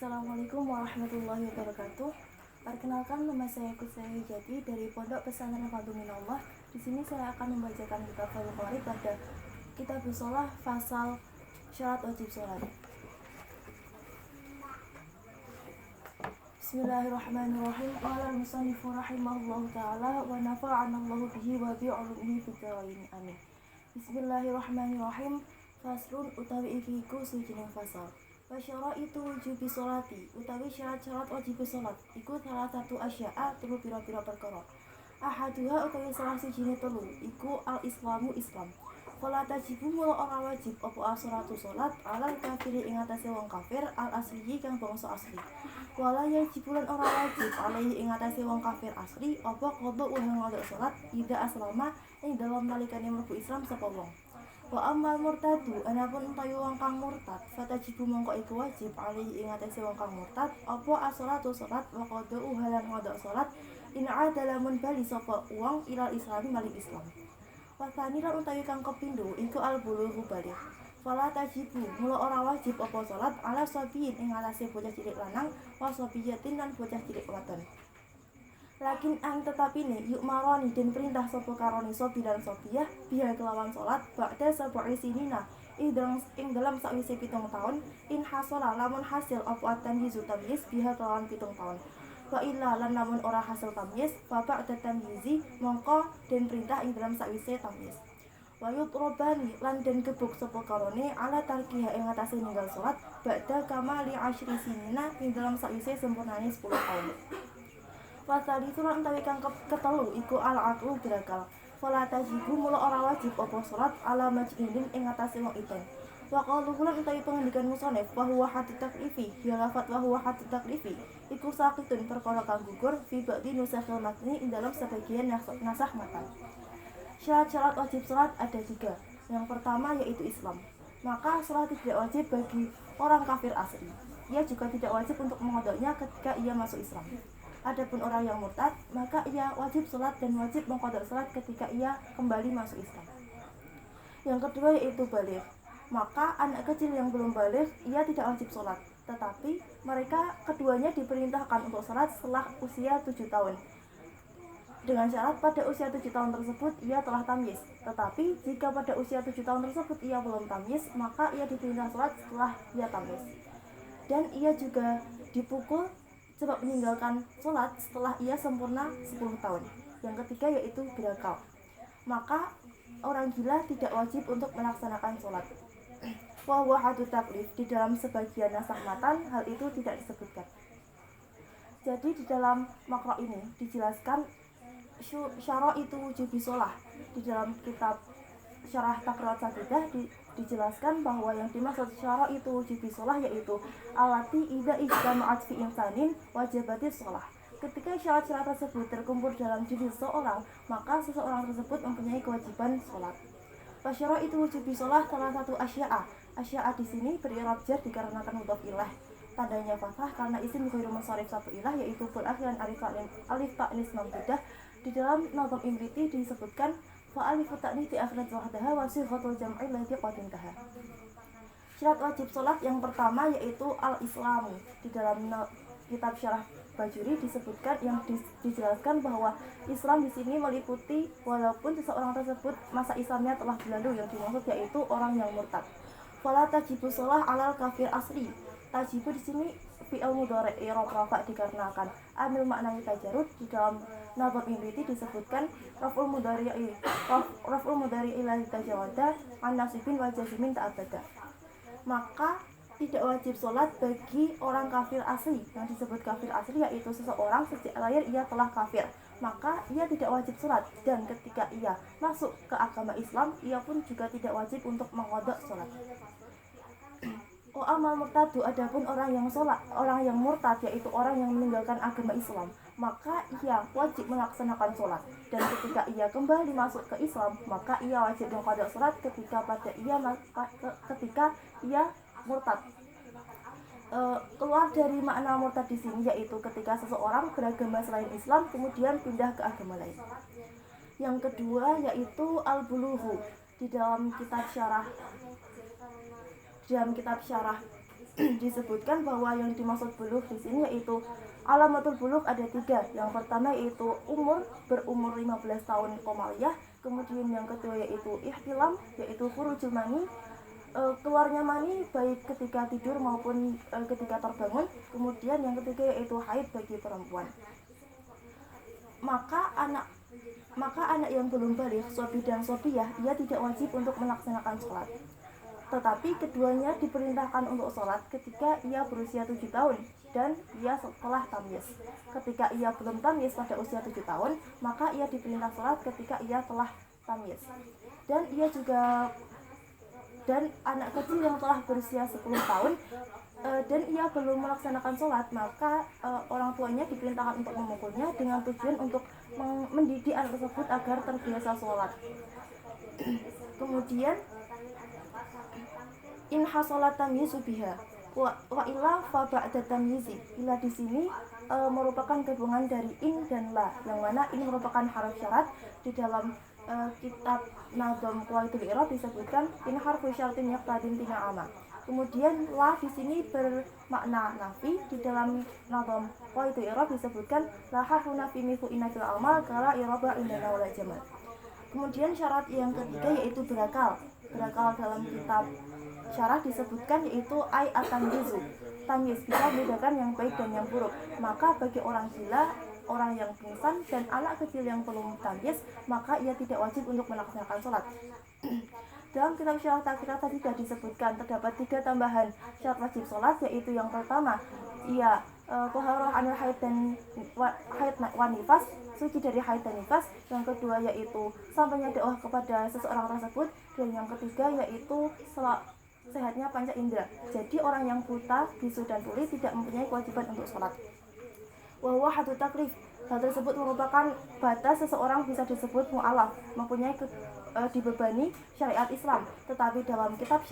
Assalamualaikum warahmatullahi wabarakatuh. Perkenalkan, nama saya Kusnaya Jati dari Pondok Pesantren Fadlu Minallah. Di sini saya akan membacakan kitab Al-Bukhari pada kitab Shalah fasal syarat wajib sholat. Bismillahirrahmanirrahim. Qala al-musannifu rahimahullahu ta'ala wa nafa'ana Allahu bihi wa bi'ulumihi fid dharain. Amin. Bismillahirrahmanirrahim. Faslun utawi iki iku sujining fasal. Wasyara itu wujubi sholati utawi syarat-syarat wajib sholat iku salah satu asya'a telu pira-pira perkara. Ahaduha utawi salah sijine telu iku al-islamu Islam. Fala tajibu mula ora wajib apa as-sholatu sholat alal kafiri ing atase wong kafir al-asli kang bangsa asli. Wala yajibulan ora wajib alaihi ing atase wong kafir asli apa qada ulah ngodok sholat ida aslama ing dalam nalikane mlebu Islam sapa wong. Wa amal murtadu anapun utawi wong kang murtad fatajibu mongko iku wajib alaihi ing atase wong kang murtad apa as-sholatu sholat wa qada uhalan ngodok sholat in adalamun bali sapa wong ilal islami maling Islam. Wasani lan utawi kang kepindho iku al-bulughu baligh. Fala tajibu mula ora wajib apa sholat ala sabiyin ing atase bocah cilik lanang wa sabiyatin lan bocah cilik wadon. Lakin ang tetapine yuk maroni den perintah sapa karone sobi lan sobiyah biha kelawan sholat ba'da sab'i sinina ing dalam sakwise 7 tahun in hasola lamun hasil apa at-tamyizu tamyiz biha kelawan 7 tahun. Wa illa lan lamun ora hasil tamyiz fa ba'da tamyizi mongko den perintah ing dalam sakwise tamyiz. Wa yutrabani lan den gebuk sapa karone ala tarkiha ing atase ninggal sholat ba'da kamali 10 sinina ing dalam sakwise sempurnane 10 tahun. Wasali surat utawi kang ketelu iku al-aqlu berakal. Fala tajibu mula ora wajib apa salat ala majninin ing atase wong iten. Wa qalu lan utawi pengendikan musannif wa huwa hadd taklifi ya lafat wa huwa hadd taklifi iku sakitun perkara kang gugur fi ba'di nusakhil matni ing dalam sebagian nasah matan. Syarat-syarat wajib salat ada 3. Yang pertama yaitu Islam. Maka salat tidak wajib bagi orang kafir asli. Ia juga tidak wajib untuk mengodoknya ketika ia masuk Islam. Adapun orang yang murtad, maka ia wajib sholat dan wajib mengqadha sholat ketika ia kembali masuk Islam. Yang kedua yaitu baligh. Maka anak kecil yang belum baligh, ia tidak wajib sholat. Tetapi mereka keduanya diperintahkan untuk sholat setelah usia 7 tahun. Dengan syarat pada usia 7 tahun tersebut ia telah tamyiz. Tetapi jika pada usia 7 tahun tersebut ia belum tamyiz, maka ia diperintah sholat setelah ia tamyiz. Dan ia juga dipukul sebab meninggalkan sholat setelah ia sempurna 10 tahun. Yang ketiga yaitu berakal. Maka orang gila tidak wajib untuk melaksanakan sholat. Wa huwa haddu taklif. Di dalam sebagian nasakh matan hal itu tidak disebutkan. Jadi di dalam makro ini dijelaskan syara itu wujubi sholah. Di dalam kitab Syarah Taqrirat Sadidah dijelaskan bahwa yang dimaksud syara itu wujubi sholah yaitu alati idza ijtama'at fi insanin wajibatis sholah. Ketika syarat-syarat tersebut terkumpul dalam diri seseorang, maka seseorang tersebut mempunyai kewajiban sholat. Syara itu wujubi sholah salah satu asya'a. Asya'a di sini beri'rab jar dikarenakan mudhaf ilaih. Tandanya fathah karena isim ghairu munsharif sabu ilah yaitu berakhiran alif ta'nis mamdudah. Di dalam Nazm Imriti disebutkan fa'alifu ta'nis di akhirat wahdaha wa sighatul jam'i lati qadintaha. Syarat wajib sholat yang pertama yaitu al-islamu. Di dalam kitab Syarah Bajuri disebutkan yang dijelaskan bahwa Islam di sini meliputi walaupun seseorang tersebut masa Islamnya telah berlalu, yang dimaksud yaitu orang yang murtad. Fala tajibu sholah alal kafir asli. Tajibu di sini fi'il mudhari' i'rab rafa' dikarenakan amil maknanya tajarrud. Di dalam Nazm Imriti disebutkan raf'ul mudhari'i ila tajawada an nasibin wa jazimin ta'abbada. Maka tidak wajib sholat bagi orang kafir asli. Yang disebut kafir asli yaitu seseorang sejak lahir ia telah kafir, maka ia tidak wajib sholat. Dan ketika ia masuk ke agama Islam, ia pun juga tidak wajib untuk mengqadha sholat. Amal murtadu adapun orang yang murtad yaitu orang yang meninggalkan agama Islam, maka ia wajib melaksanakan sholat. Dan ketika ia kembali masuk ke Islam, maka ia wajib mengqadha sholat ketika ia murtad. Keluar dari makna murtad di sini yaitu ketika seseorang beragama selain Islam kemudian pindah ke agama lain. Yang kedua yaitu al-bulughu. Di dalam kitab syarah disebutkan bahwa yang dimaksud bulugh di sini yaitu alamatul bulugh ada 3. Yang pertama yaitu berumur 15 tahun qomaliyah, kemudian yang kedua yaitu ihtilam, yaitu khurujul mani, keluarnya mani baik ketika tidur maupun ketika terbangun. Kemudian yang ketiga yaitu haid bagi perempuan. Maka anak yang belum balik, sobi dan sobiyah, ia tidak wajib untuk melaksanakan sholat. Tetapi keduanya diperintahkan untuk sholat ketika ia berusia 7 tahun dan ia setelah tamyiz. Ketika ia belum tamyiz pada usia 7 tahun, maka ia diperintah sholat ketika ia telah tamyiz. Dan anak kecil yang telah berusia 10 tahun dan ia belum melaksanakan sholat, maka orang tuanya diperintahkan untuk memukulnya dengan tujuan untuk mendidik anak tersebut agar terbiasa sholat. Kemudian in hasolat tamyizu biha wa illa fa ba'da tamyizi. Illa di sini merupakan gabungan dari in dan la, yang mana in merupakan harf syarat. Di dalam kitab Nadham Qawaidul I'rab disebutkan in harfu syaratin yaqtadin tina'ama. Kemudian la di sini bermakna nafi. Di dalam Nadham Qawaidul I'rab disebutkan la harfu nafi mithlu inna fil amal kala i'raba indana wala jamal. Kemudian syarat yang ketiga yaitu berakal. Berakal dalam kitab syarah disebutkan yaitu ay at-tamyizu. Tamyiz bisa membedakan yang baik dan yang buruk. Maka bagi orang gila, orang yang pingsan, dan anak kecil yang belum tamyiz, maka ia tidak wajib untuk melaksanakan sholat. Dalam kitab syarah takrirat tadi sudah disebutkan terdapat 3 tambahan syarat wajib sholat, yaitu yang pertama ia toharoh anil haid dan haid wan nifas, suci dari haid dan nifas. Yang kedua yaitu sampainya dakwah kepada seseorang tersebut, dan yang ketiga yaitu sehatnya panca indera. Jadi orang yang buta, bisu dan tuli tidak mempunyai kewajiban untuk sholat. Wa hadu taklif, hal tersebut merupakan batas seseorang bisa disebut mu'alaf, mempunyai dibebani syariat Islam. Tetapi dalam kitab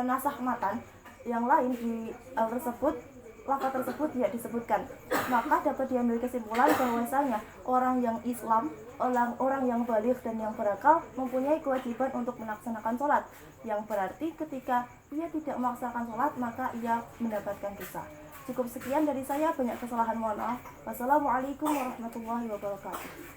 nasakh matan yang lain di lafaz tersebut tidak disebutkan. Maka dapat diambil kesimpulan bahwasanya orang yang Islam, orang yang baligh dan yang berakal mempunyai kewajiban untuk melaksanakan sholat, yang berarti ketika ia tidak melaksanakan sholat maka ia mendapatkan dosa. Cukup sekian dari saya, banyak kesalahan mohon maaf. Wassalamualaikum warahmatullahi wabarakatuh.